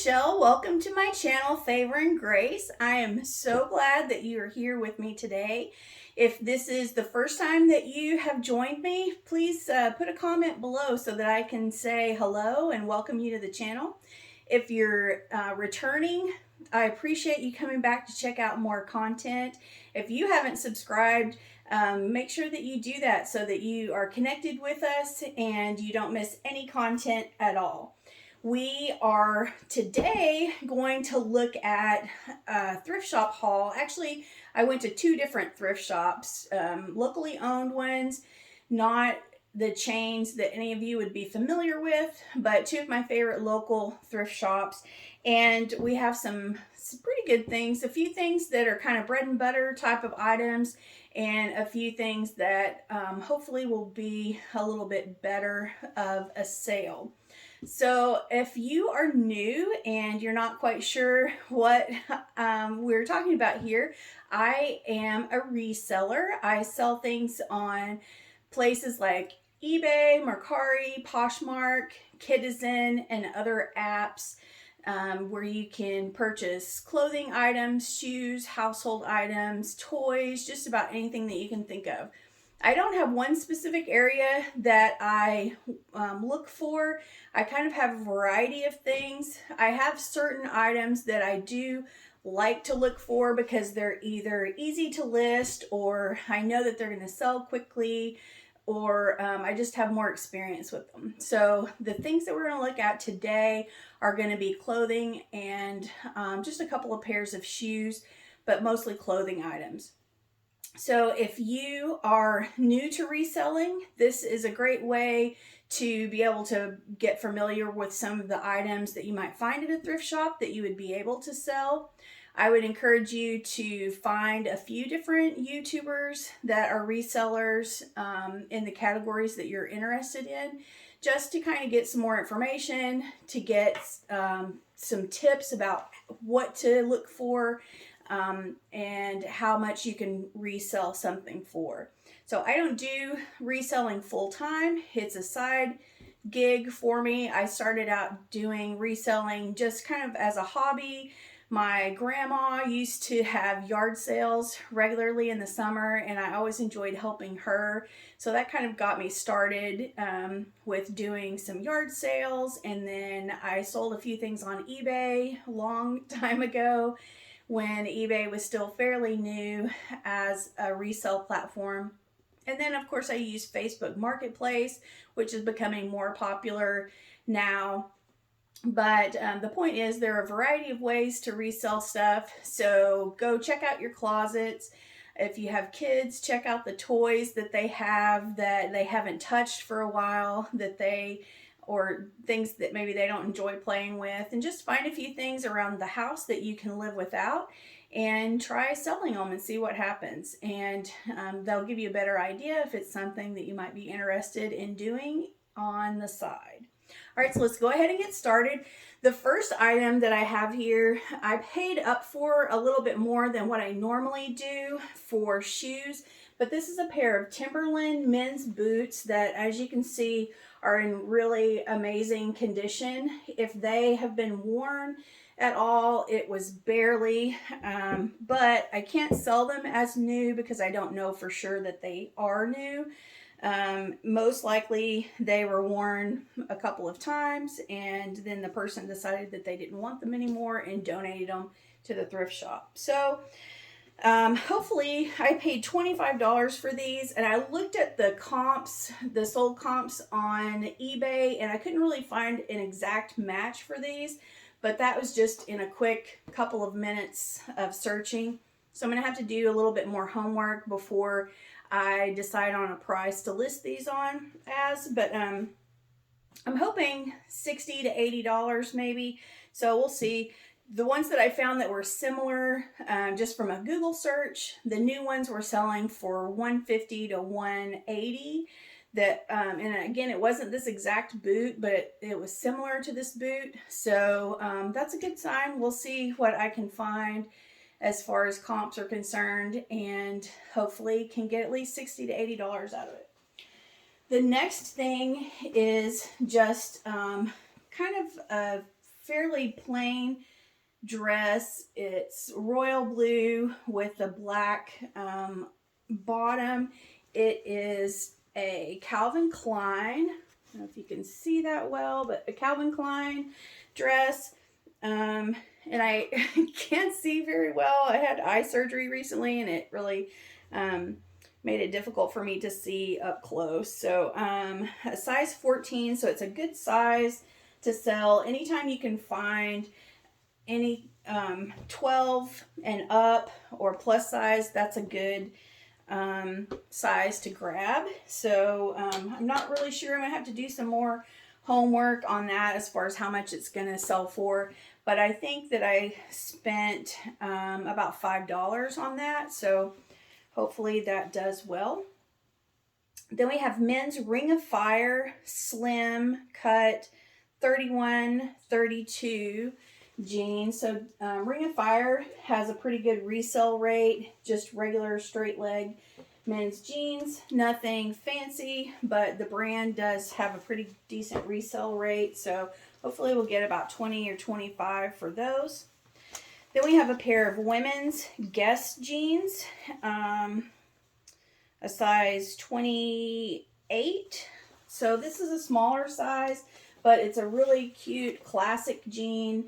Michelle. Welcome to my channel, Favor and Grace. I am so glad that you are here with me today. If this is the first time that you have joined me, please put a comment below so that I can say hello and welcome you to the channel. If you're returning, I appreciate you coming back to check out more content. If you haven't subscribed, make sure that you do that so that you are connected with us and you don't miss any content at all. We are today going to look at a thrift shop haul. Actually, I went to two different thrift shops, locally owned ones, not the chains that any of you would be familiar with, but two of my favorite local thrift shops. And we have some pretty good things, a few things that are kind of bread and butter type of items, and a few things that hopefully will be a little bit better of a sale. So if you are new and you're not quite sure what we're talking about here, I am a reseller. I sell things on places like eBay, Mercari, Poshmark, Kidizen, and other apps where you can purchase clothing items, shoes, household items, toys, just about anything that you can think of. I don't have one specific area that I look for. I kind of have a variety of things. I have certain items that I do like to look for because they're either easy to list, or I know that they're going to sell quickly, or I just have more experience with them. So the things that we're going to look at today are going to be clothing and just a couple of pairs of shoes, but mostly clothing items. So if you are new to reselling, this is a great way to be able to get familiar with some of the items that you might find at a thrift shop that you would be able to sell. I would encourage you to find a few different YouTubers that are resellers in the categories that you're interested in, just to kind of get some more information, to get some tips about what to look for, and how much you can resell something for. So I don't do reselling full time. It's a side gig for me. I started out doing reselling just kind of as a hobby. My grandma used to have yard sales regularly in the summer, and I always enjoyed helping her. So that kind of got me started with doing some yard sales. And then I sold a few things on eBay a long time ago, when eBay was still fairly new as a resale platform. And then of course I use Facebook Marketplace, which is becoming more popular now. But the point is, there are a variety of ways to resell stuff. So go check out your closets. If you have kids, check out the toys that they have that they haven't touched for a while, or things that maybe they don't enjoy playing with, and just find a few things around the house that you can live without and try selling them and see what happens. And they'll give you a better idea if it's something that you might be interested in doing on the side. All right, so let's go ahead and get started. The first item that I have here, I paid up for a little bit more than what I normally do for shoes, but this is a pair of Timberland men's boots that, as you can see, are in really amazing condition. If they have been worn at all, it was barely, but I can't sell them as new because I don't know for sure that they are new. Most likely they were worn a couple of times, and then the person decided that they didn't want them anymore and donated them to the thrift shop. So hopefully I paid $25 for these, and I looked at the comps, the sold comps on eBay, and I couldn't really find an exact match for these, but that was just in a quick couple of minutes of searching. So I'm going to have to do a little bit more homework before I decide on a price to list these on as, but I'm hoping $60 to $80 maybe. So we'll see. The ones that I found that were similar, just from a Google search, the new ones were selling for $150 to $180. That and again, it wasn't this exact boot, but it was similar to this boot. So that's a good sign. We'll see what I can find as far as comps are concerned, and hopefully can get at least $60 to $80 out of it. The next thing is just kind of a fairly plain dress. It's royal blue with a black bottom. It is a Calvin Klein. I don't know if you can see that well, but a Calvin Klein dress. And I can't see very well. I had eye surgery recently, and it really made it difficult for me to see up close. So a size 14, so it's a good size to sell. Anytime you can find any 12 and up or plus size, that's a good size to grab. So I'm not really sure. I'm gonna have to do some more homework on that as far as how much it's gonna sell for, but I think that I spent about $5 on that, so hopefully that does well. Then we have men's Ring of Fire slim cut 31-32 jeans. So Ring of Fire has a pretty good resale rate, just regular straight leg men's jeans, nothing fancy, but the brand does have a pretty decent resale rate, so hopefully we'll get about 20 or 25 for those. Then we have a pair of women's Guess jeans, a size 28. So this is a smaller size, but it's a really cute classic jean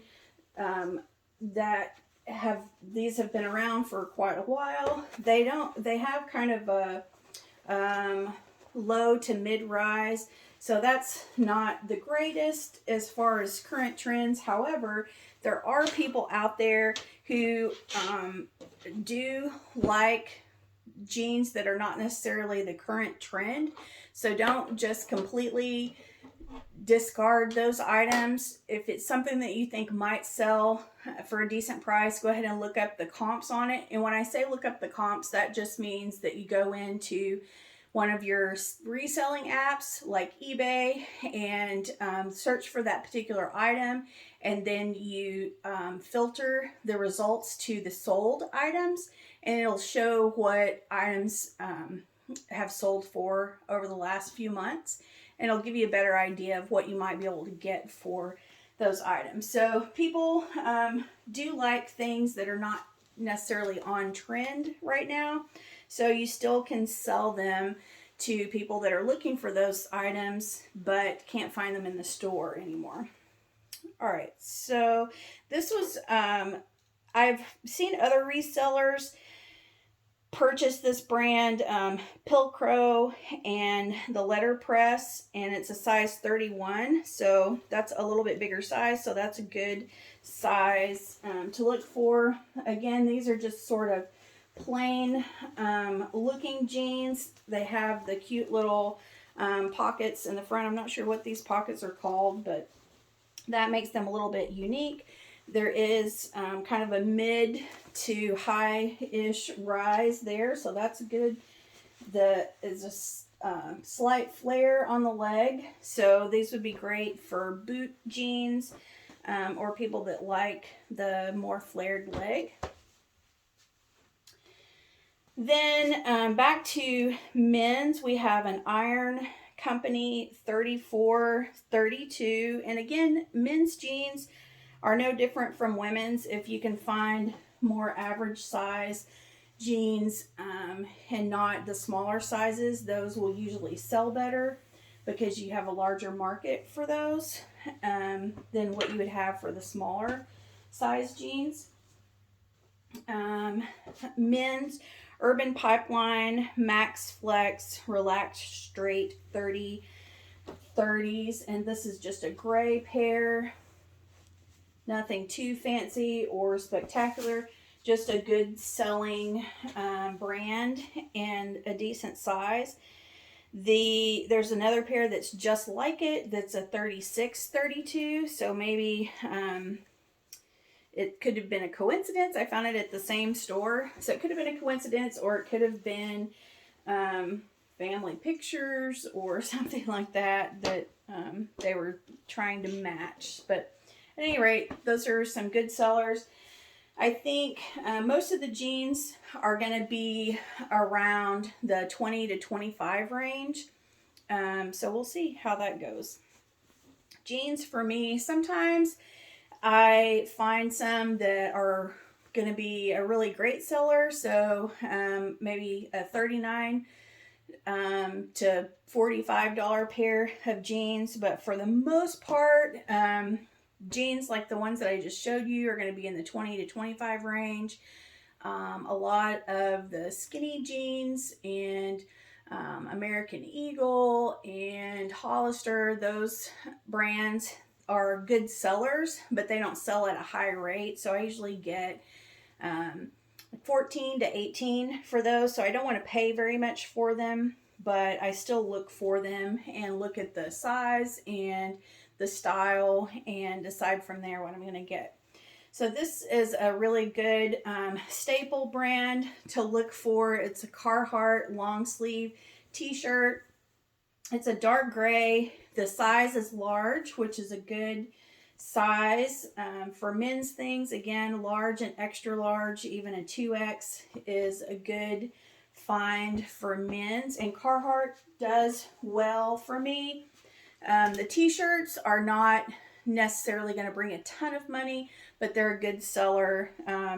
these have been around for quite a while. They have kind of a low to mid rise, so that's not the greatest as far as current trends. However, there are people out there who do like jeans that are not necessarily the current trend, so don't just completely discard those items. If it's something that you think might sell for a decent price, go ahead and look up the comps on it. And when I say look up the comps, that just means that you go into one of your reselling apps like eBay and search for that particular item, and then you filter the results to the sold items, and it'll show what items have sold for over the last few months, and it'll give you a better idea of what you might be able to get for those items. So people do like things that are not necessarily on trend right now, so you still can sell them to people that are looking for those items but can't find them in the store anymore. All right, so this was I've seen other resellers purchase this brand, Pilcrow and the letterpress, and it's a size 31, so that's a little bit bigger size, so that's a good size to look for. Again, these are just sort of plain looking jeans. They have the cute little pockets in the front. I'm not sure what these pockets are called, but that makes them a little bit unique. There is kind of a mid to high-ish rise there, so that's good. Is a slight flare on the leg, so these would be great for boot jeans or people that like the more flared leg. Then back to men's, we have an Iron Company 34-32, and again, men's jeans are no different from women's. If you can find more average size jeans and not the smaller sizes, those will usually sell better because you have a larger market for those than what you would have for the smaller size jeans. Men's Urban Pipeline Max Flex Relaxed Straight 30s, and this is just a gray pair. Nothing too fancy or spectacular, just a good selling brand and a decent size. There's another pair that's just like it, that's a 36-32, so maybe it could have been a coincidence. I found it at the same store, so it could have been a coincidence, or it could have been family pictures or something like that they were trying to match. But at any rate, those are some good sellers. I think most of the jeans are going to be around the 20 to 25 range. So we'll see how that goes. Jeans for me, sometimes I find some that are going to be a really great seller. So maybe a $39 to $45 pair of jeans. But for the most part, jeans like the ones that I just showed you are going to be in the 20 to 25 range. A lot of the skinny jeans and American Eagle and Hollister, those brands are good sellers, but they don't sell at a high rate. So I usually get 14 to 18 for those. So I don't want to pay very much for them, but I still look for them and look at the size and the style and decide from there what I'm going to get. So this is a really good staple brand to look for. It's a Carhartt long sleeve t-shirt. It's a dark gray. The size is large, which is a good size. For men's things, again, large and extra large, even a 2X is a good find for men's. And Carhartt does well for me. The t-shirts are not necessarily going to bring a ton of money, but they're a good seller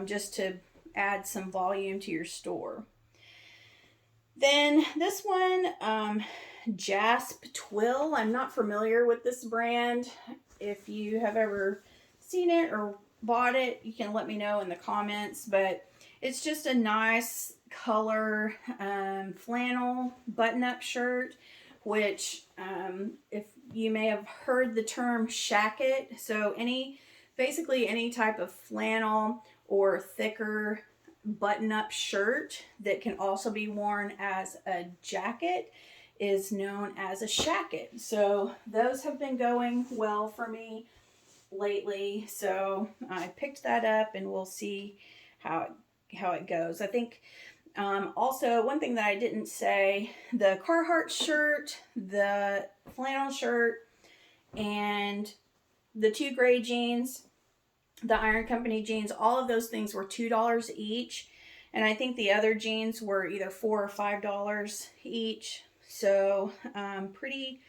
just to add some volume to your store. Then this one, Jasp Twill. I'm not familiar with this brand. If you have ever seen it or bought it, you can let me know in the comments, but it's just a nice color flannel button-up shirt, which if you may have heard the term shacket. So basically any type of flannel or thicker button-up shirt that can also be worn as a jacket is known as a shacket. So those have been going well for me lately. So I picked that up and we'll see how it goes. I think also, one thing that I didn't say, the Carhartt shirt, the flannel shirt, and the 2 gray jeans, the Iron Company jeans, all of those things were $2 each. And I think the other jeans were either $4 or $5 each. So pretty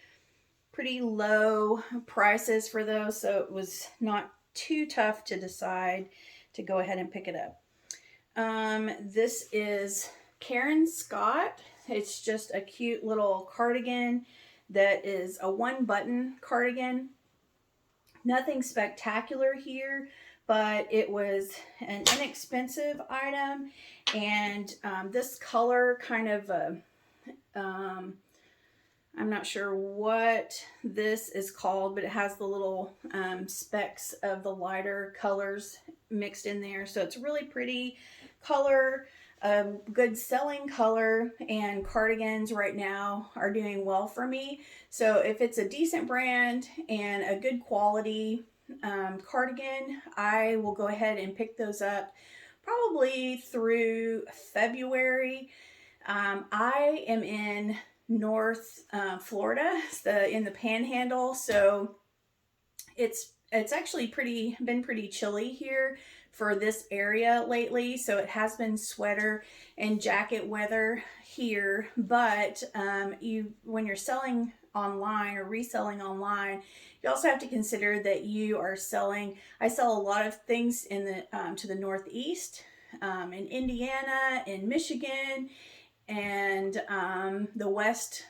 low prices for those. So it was not too tough to decide to go ahead and pick it up. This is Karen Scott. It's just a cute little cardigan that is a 1-button cardigan. Nothing spectacular here, but it was an inexpensive item. And this color kind of, I'm not sure what this is called, but it has the little specks of the lighter colors mixed in there. So it's really pretty color, good selling color, and cardigans right now are doing well for me. So if it's a decent brand and a good quality cardigan, I will go ahead and pick those up probably through February. I am in North Florida, in the Panhandle, so it's actually been pretty chilly here for this area lately. So it has been sweater and jacket weather here. But when you're selling online or reselling online, you also have to consider that you are selling. I sell a lot of things in the to the Northeast, in Indiana, in Michigan, and the West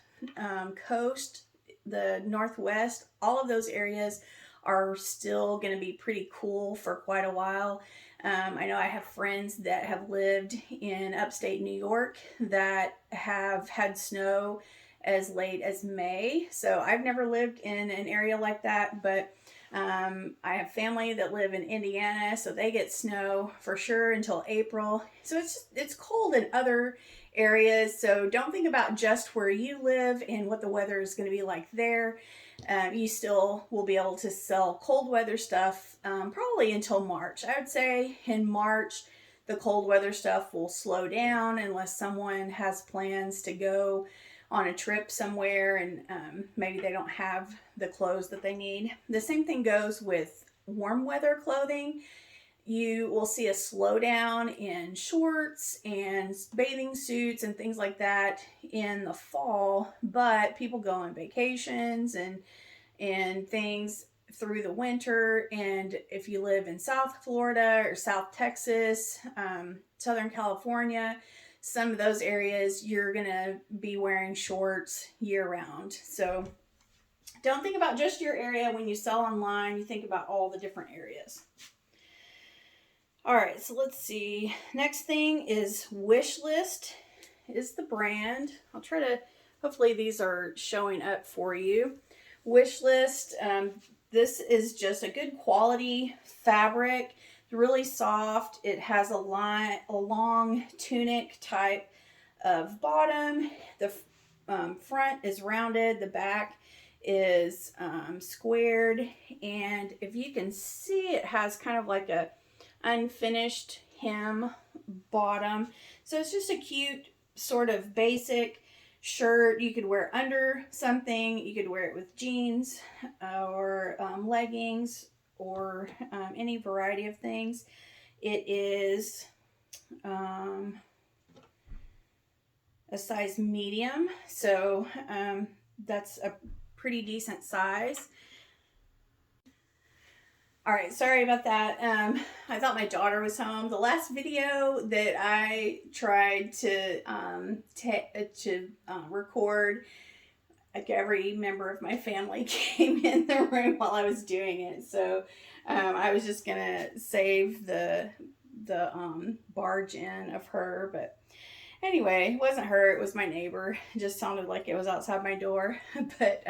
Coast, the Northwest. All of those areas are still going to be pretty cool for quite a while. I know I have friends that have lived in upstate New York that have had snow as late as May. So I've never lived in an area like that, but I have family that live in Indiana, so they get snow for sure until April. So it's cold in other areas. So don't think about just where you live and what the weather is going to be like there. You still will be able to sell cold weather stuff probably until March. I would say in March, the cold weather stuff will slow down unless someone has plans to go on a trip somewhere and maybe they don't have the clothes that they need. The same thing goes with warm weather clothing. You will see a slowdown in shorts and bathing suits and things like that in the fall, but people go on vacations and things through the winter. And if you live in South Florida or South Texas, Southern California, some of those areas, you're going to be wearing shorts year round. So don't think about just your area when you sell online. You think about all the different areas. All right, so let's see. Next thing is Wishlist is the brand. I'll try to, hopefully these are showing up for you. Wishlist, this is just a good quality fabric. It's really soft. It has a long tunic type of bottom. The front is rounded. The back is squared. And if you can see, it has kind of like a unfinished hem bottom. So it's just a cute sort of basic shirt. You could wear under something. You could wear it with jeans or leggings or any variety of things. It is a size medium, so that's a pretty decent size. All right, sorry about that. I thought my daughter was home. The last video that I tried to record, like every member of my family came in the room while I was doing it. So I was just gonna save the barge in of her, but anyway, it wasn't her. It was my neighbor. It just sounded like it was outside my door. But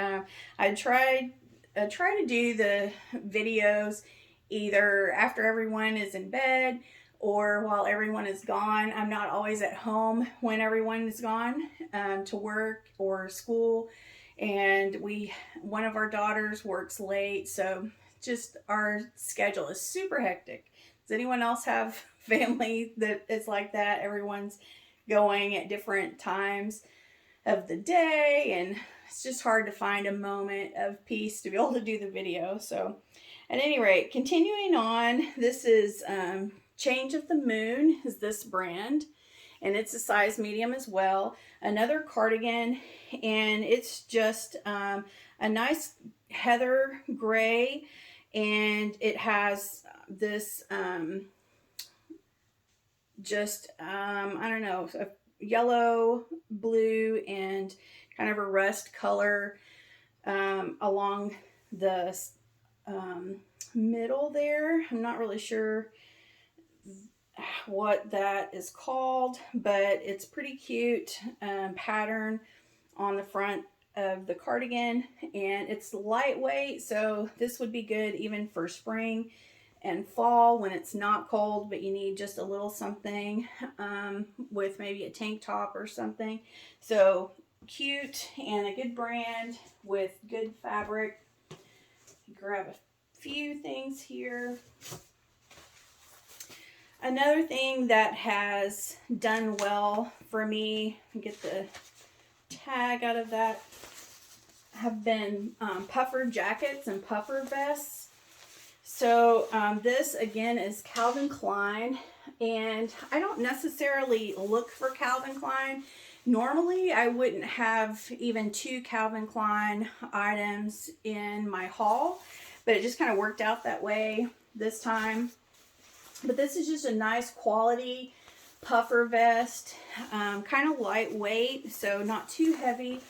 I try to do the videos either after everyone is in bed or while everyone is gone. I'm not always at home when everyone is gone to work or school, and one of our daughters works late, so just our schedule is super hectic. Does anyone else have family that is like that? Everyone's going at different times of the day, and it's just hard to find a moment of peace to be able to do the video. So at any rate, continuing on, this is Change of the Moon is this brand, and it's a size medium as well. Another cardigan, and it's just a nice heather gray, and it has this I don't know, a yellow, blue, and kind of a rust color along the middle there. I'm not really sure what that is called, but it's pretty cute pattern on the front of the cardigan, and it's lightweight, so this would be good even for spring and fall when it's not cold, but you need just a little something with maybe a tank top or something. So cute and a good brand with good fabric. Grab a few things here. Another thing that has done well for me, get the tag out of that, have been puffer jackets and puffer vests. So this again is Calvin Klein, and I don't necessarily look for Calvin Klein. Normally I wouldn't have even 2 Calvin Klein items in my haul, but it just kind of worked out that way this time. But this is just a nice quality puffer vest, kind of lightweight, so not too heavy.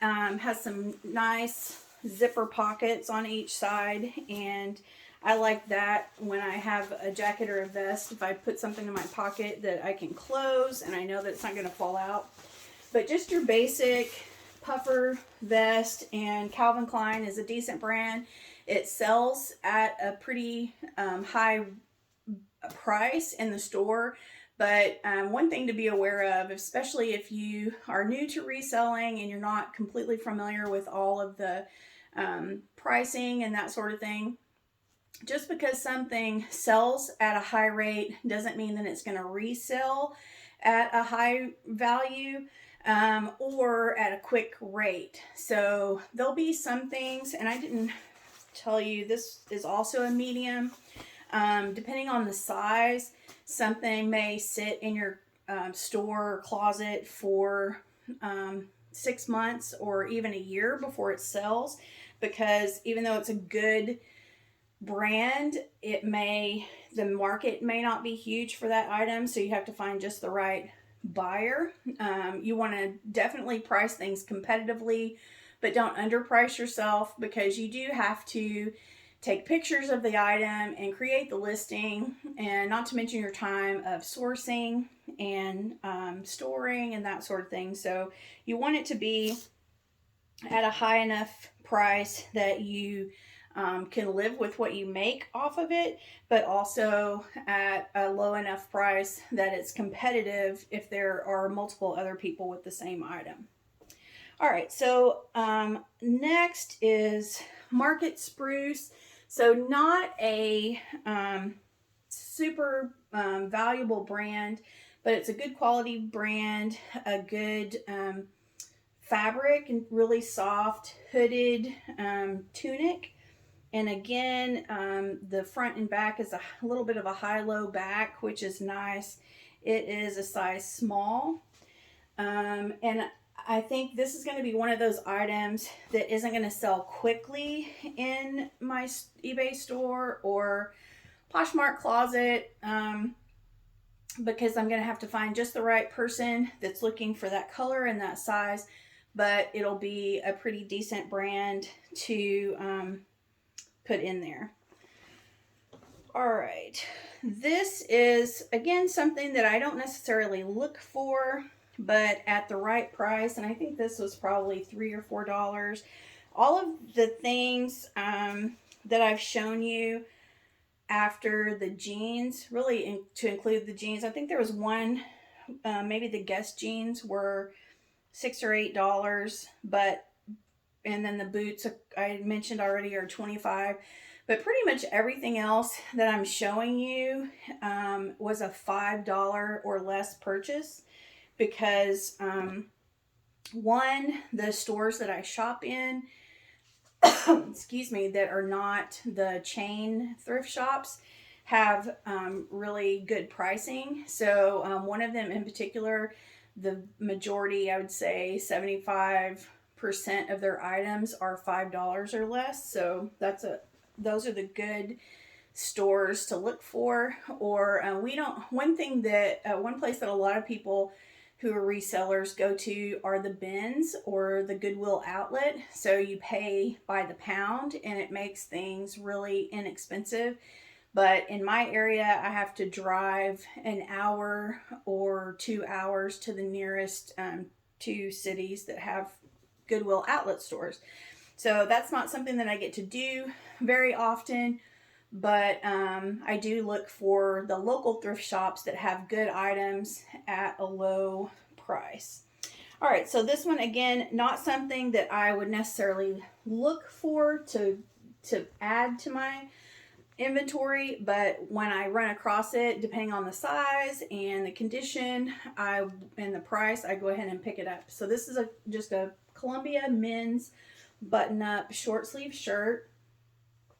Has some nice zipper pockets on each side, and I like that when I have a jacket or a vest, if I put something in my pocket that I can close and I know that it's not going to fall out. But just your basic puffer vest, and Calvin Klein is a decent brand. It sells at a pretty high price in the store, but one thing to be aware of, especially if you are new to reselling and you're not completely familiar with all of the pricing and that sort of thing, just because something sells at a high rate doesn't mean that it's going to resell at a high value or at a quick rate. So there'll be some things, and I didn't tell you, this is also a medium. Depending on the size, something may sit in your store or closet for 6 months or even a year before it sells. because even though it's a good brand, the market may not be huge for that item, so you have to find just the right buyer. You want to definitely price things competitively, but don't underprice yourself, because you do have to take pictures of the item and create the listing, and not to mention your time of sourcing and storing and that sort of thing. So you want it to be at a high enough price that you can live with what you make off of it, but also at a low enough price that it's competitive if there are multiple other people with the same item. All right, so next is Market Spruce. So not a super valuable brand, but it's a good quality brand, a good fabric, and really soft hooded tunic. And again, the front and back is a little bit of a high-low back, which is nice. It is a size small. And I think this is going to be one of those items that isn't going to sell quickly in my eBay store or Poshmark closet, because I'm going to have to find just the right person that's looking for that color and that size. But it'll be a pretty decent brand to put in there. All right, this is again something that I don't necessarily look for, but at the right price, and I think this was probably $3 or $4. All of the things that I've shown you after the jeans, really to include the jeans, I think there was one, maybe the Guess jeans were $6 or $8, and then the boots I mentioned already are $25. But pretty much everything else that I'm showing you was a $5 or less purchase, because one, the stores that I shop in, excuse me, that are not the chain thrift shops, have really good pricing. So one of them in particular, the majority, I would say 75% of their items are $5 or less. So those are the good stores to look for. Or one place that a lot of people who are resellers go to are the bins or the Goodwill outlet. So you pay by the pound, and it makes things really inexpensive. But in my area, I have to drive an hour or 2 hours to the nearest two cities that have Goodwill outlet stores. So that's not something that I get to do very often, but I do look for the local thrift shops that have good items at a low price. All right, so this one, again, not something that I would necessarily look for to add to my inventory, but when I run across it, depending on the size and the condition and the price, I go ahead and pick it up. So this is just a Columbia men's button-up short sleeve shirt.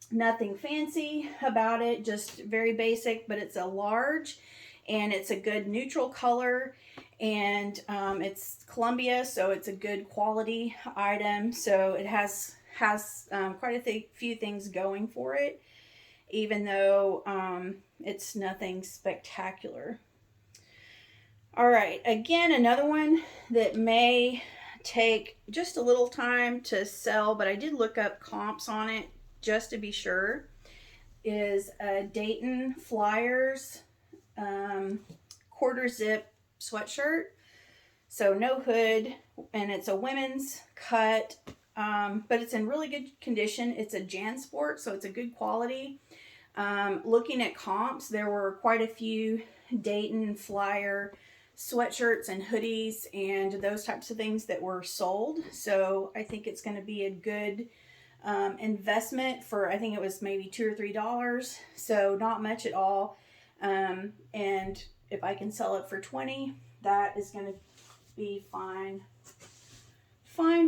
Nothing fancy about it, just very basic, but it's a large, and it's a good neutral color, and it's Columbia, so it's a good quality item. So it has quite a few things going for it, even though it's nothing spectacular. All right, again, another one that may take just a little time to sell, but I did look up comps on it just to be sure, is a Dayton Flyers quarter zip sweatshirt. So no hood, and it's a women's cut, but it's in really good condition. It's a JanSport, so it's a good quality. Looking at comps, there were quite a few Dayton Flyer sweatshirts and hoodies and those types of things that were sold. So I think it's going to be a good investment for, I think it was maybe $2 or $3. So not much at all. And if I can sell it for $20, that is going to be fine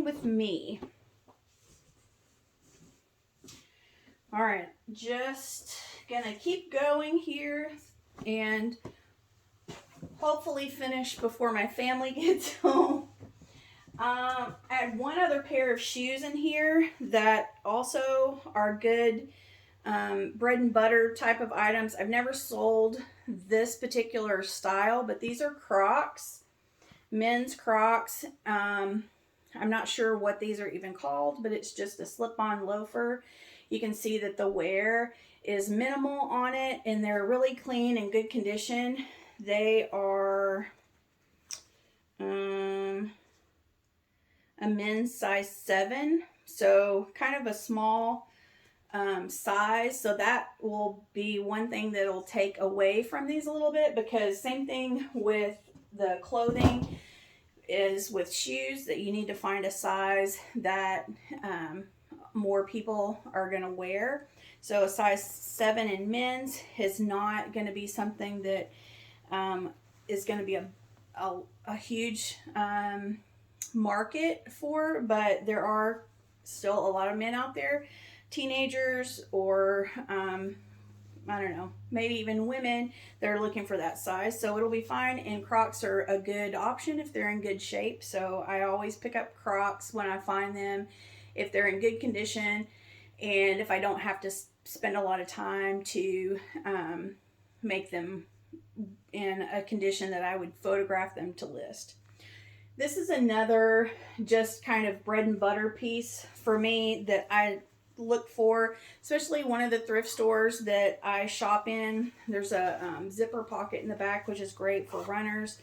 with me. All right, just gonna keep going here and hopefully finish before my family gets home. I had one other pair of shoes in here that also are good bread and butter type of items. I've never sold this particular style, but these are Crocs, men's Crocs. I'm not sure what these are even called, but it's just a slip-on loafer. You can see that the wear is minimal on it, and they're really clean and good condition. They are a men's size 7, so kind of a small size. So that will be one thing that'll take away from these a little bit, because same thing with the clothing is with shoes, that you need to find a size that more people are going to wear. So a size 7 in men's is not going to be something that is going to be a huge market for, but there are still a lot of men out there, teenagers, or I don't know, maybe even women that are looking for that size. So it'll be fine, and Crocs are a good option if they're in good shape. So I always pick up Crocs when I find them, if they're in good condition, and if I don't have to spend a lot of time to make them in a condition that I would photograph them to list. This is another just kind of bread and butter piece for me that I look for, especially one of the thrift stores that I shop in. There's a zipper pocket in the back, which is great for runners.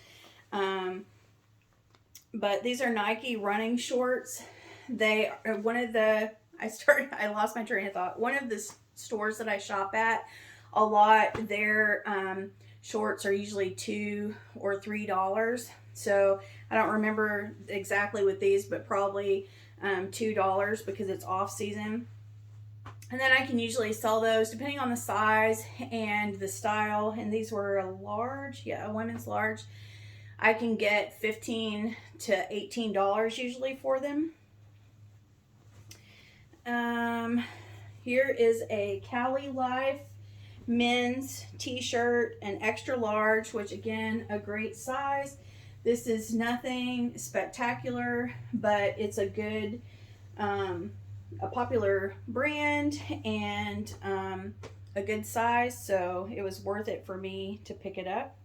But these are Nike running shorts. They are one of the, I lost my train of thought. One of the stores that I shop at a lot, their shorts are usually $2 or $3. So I don't remember exactly with these, but probably $2 because it's off season. And then I can usually sell those depending on the size and the style. And these were a large, a women's large. I can get $15 to $18 usually for them. Here is a Cali Life men's t-shirt, an extra large, which again, a great size. This is nothing spectacular, but it's a good, a popular brand, and a good size, so it was worth it for me to pick it up.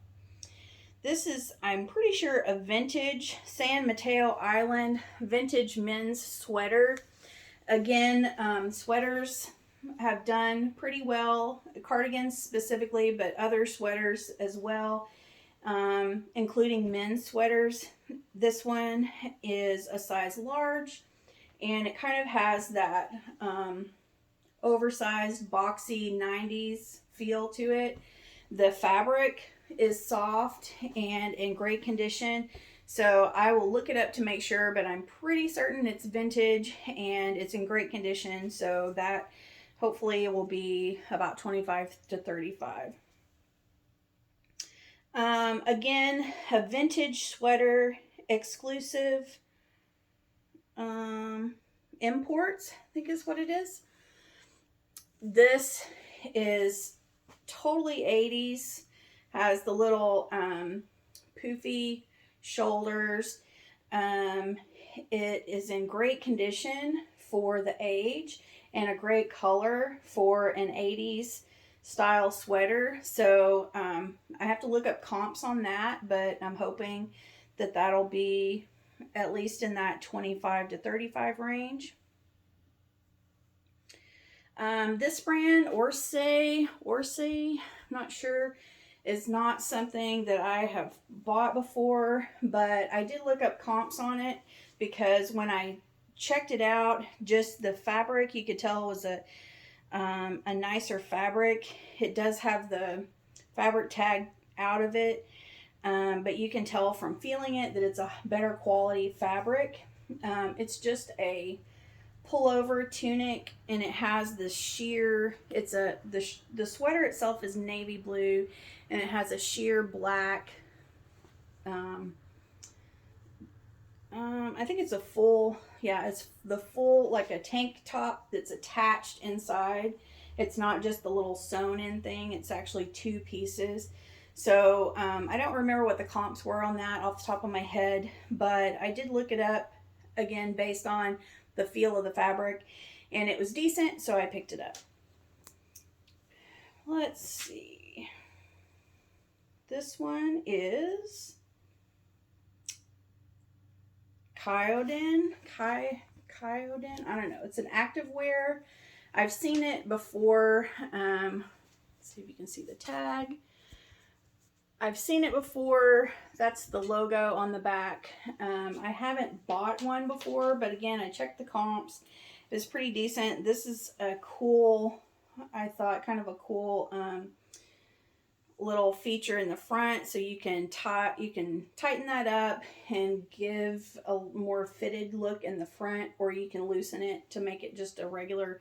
This is, I'm pretty sure, a vintage San Mateo Island vintage men's sweater. Again, sweaters have done pretty well, cardigans specifically, but other sweaters as well, including men's sweaters. This one is a size large, and it kind of has that oversized, boxy 90s feel to it. The fabric is soft and in great condition, so I will look it up to make sure, but I'm pretty certain it's vintage and it's in great condition, so that hopefully it will be about $25 to $35. Again, a vintage sweater, exclusive imports, I think is what it is. This is totally 80s, has the little poofy shoulders. It is in great condition for the age, and a great color for an 80s style sweater. So I have to look up comps on that, but I'm hoping that that'll be at least in that 25 to 35 range. This brand, Orsay, I'm not sure, is not something that I have bought before, but I did look up comps on it, because when I checked it out, just the fabric, you could tell it was a nicer fabric. It does have the fabric tag out of it, but you can tell from feeling it that it's a better quality fabric. It's just a pullover tunic, and it has the sheer, the sweater itself is navy blue, and it has a sheer black, I think it's a full, it's the full, like a tank top that's attached inside. It's not just the little sewn in thing, it's actually 2 pieces. So I don't remember what the comps were on that off the top of my head, but I did look it up again, based on the feel of the fabric, and it was decent, so I picked it up. Let's see. This one is Kyodin. Kyodin. I don't know. It's an activewear. I've seen it before. Let's see if you can see the tag. I've seen it before. That's the logo on the back. I haven't bought one before, but again, I checked the comps. It was pretty decent. This is a cool, I thought, kind of a cool little feature in the front, so you can tighten that up and give a more fitted look in the front, or you can loosen it to make it just a regular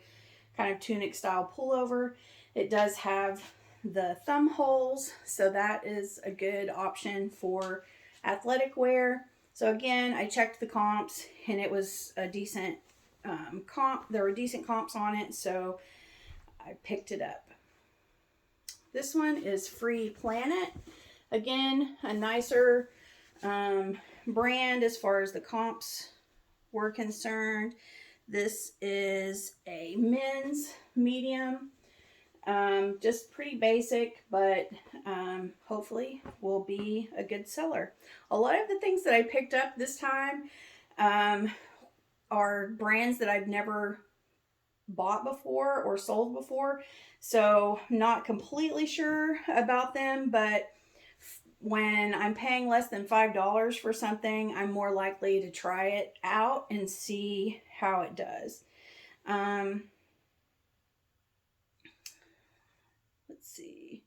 kind of tunic style pullover. It does have the thumb holes, so that is a good option for athletic wear. So again, I checked the comps, and it was a decent comp. There were decent comps on it, so I picked it up. This one is Free Planet. Again, a nicer brand as far as the comps were concerned. This is a men's medium. Just pretty basic, but hopefully will be a good seller. A lot of the things that I picked up this time are brands that I've never bought before or sold before, so not completely sure about them, but when I'm paying less than $5 for something, I'm more likely to try it out and see how it does. Let's see.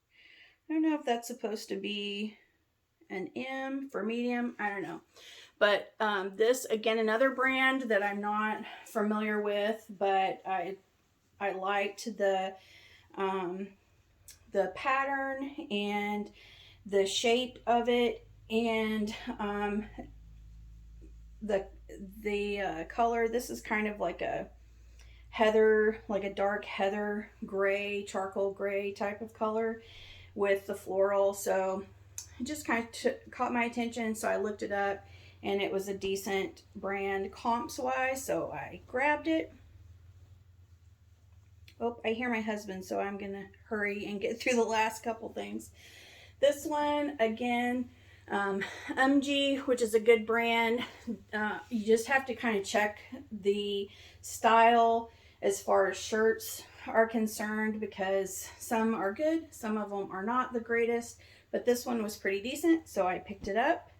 I don't know if that's supposed to be an M for medium. I don't know. But this, again, another brand that I'm not familiar with, but I liked the pattern and the shape of it, and the color. This is kind of like a heather, like a dark heather gray, charcoal gray type of color with the floral. So it just kind of caught my attention, so I looked it up, and it was a decent brand comps wise, so I grabbed it. Oh, I hear my husband, so I'm gonna hurry and get through the last couple things. This one, again, which is a good brand. You just have to kind of check the style as far as shirts are concerned, because some are good, some of them are not the greatest, but this one was pretty decent, so I picked it up.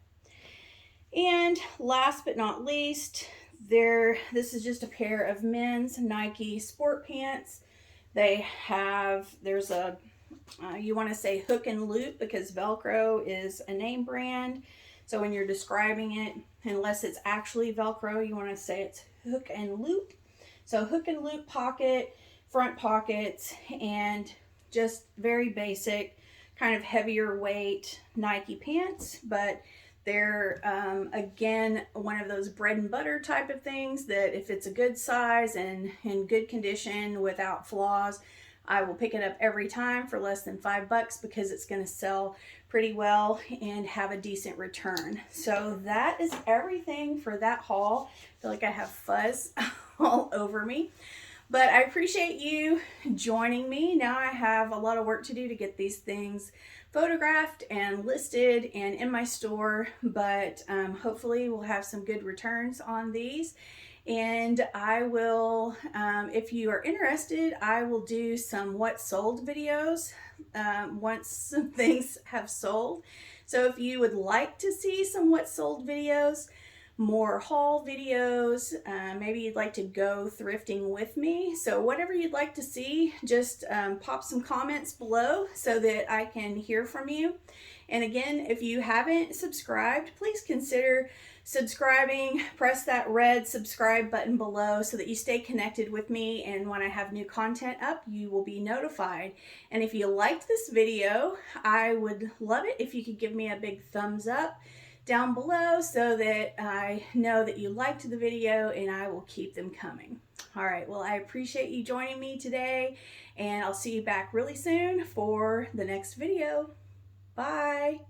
And last but not least, this is just a pair of men's Nike sport pants. There's a, you want to say hook and loop, because Velcro is a name brand. So when you're describing it, unless it's actually Velcro, you want to say it's hook and loop. So hook and loop pocket, front pockets, and just very basic, kind of heavier weight Nike pants, but they're, again, one of those bread and butter type of things that if it's a good size and in good condition without flaws, I will pick it up every time for less than $5, because it's going to sell pretty well and have a decent return. So that is everything for that haul. I feel like I have fuzz all over me. But I appreciate you joining me. Now I have a lot of work to do to get these things photographed and listed and in my store, but hopefully we'll have some good returns on these. And I will, if you are interested, I will do some what sold videos once some things have sold. So if you would like to see some what sold videos, more haul videos, maybe you'd like to go thrifting with me, so whatever you'd like to see, just pop some comments below so that I can hear from you. And again, if you haven't subscribed, please consider subscribing. Press that red subscribe button below so that you stay connected with me, and when I have new content up, you will be notified. And if you liked this video, I would love it if you could give me a big thumbs up down below so that I know that you liked the video, and I will keep them coming. All right, well, I appreciate you joining me today, and I'll see you back really soon for the next video. Bye.